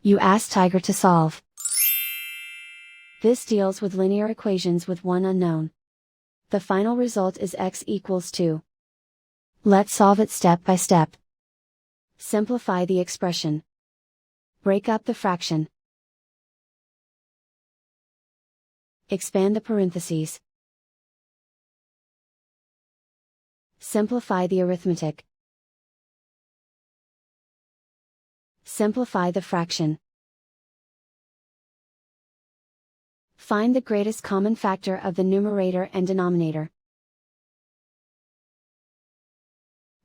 You ask Tiger to solve. This deals with linear equations with one unknown. The final result is x equals 2. Let's solve it step by step. Simplify the expression. Break up the fraction. Expand the parentheses. Simplify the arithmetic. Simplify the fraction. Find the greatest common factor of the numerator and denominator.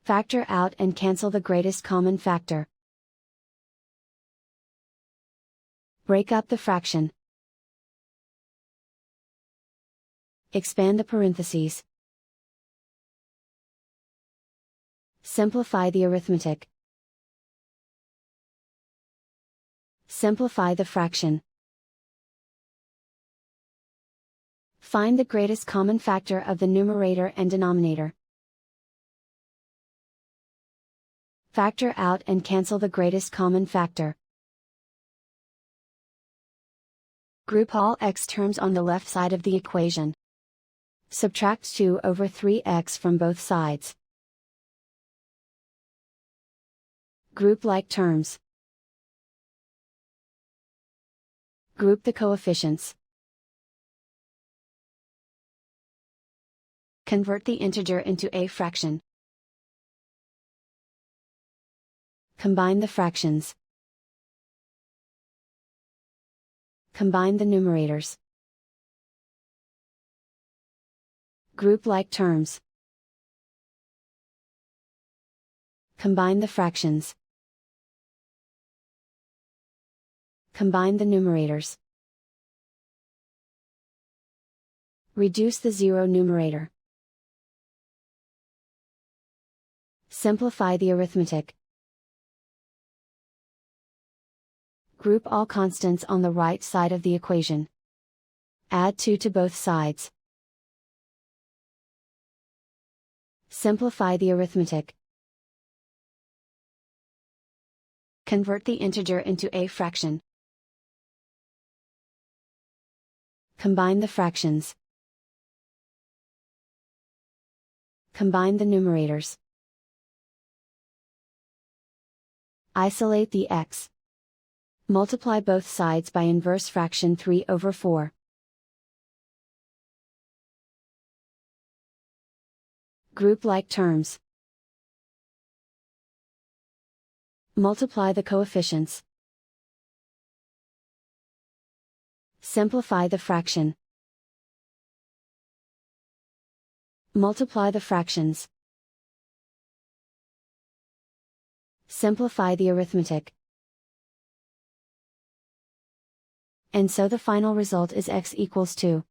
Factor out and cancel the greatest common factor. Break up the fraction. Expand the parentheses. Simplify the arithmetic. Simplify the fraction. Find the greatest common factor of the numerator and denominator. Factor out and cancel the greatest common factor. Group all x terms on the left side of the equation. Subtract 2 over 3x from both sides. Group like terms. Group the coefficients. Convert the integer into a fraction. Combine the fractions. Combine the numerators. Group like terms. Combine the fractions. Combine the numerators. Reduce the zero numerator. Simplify the arithmetic. Group all constants on the right side of the equation. Add 2 to both sides. Simplify the arithmetic. Convert the integer into a fraction. Combine the fractions. Combine the numerators. Isolate the x. Multiply both sides by inverse fraction 3 over 4. Group like terms. Multiply the coefficients. Simplify the fraction. Multiply the fractions. Simplify the arithmetic. And so the final result is x equals 2.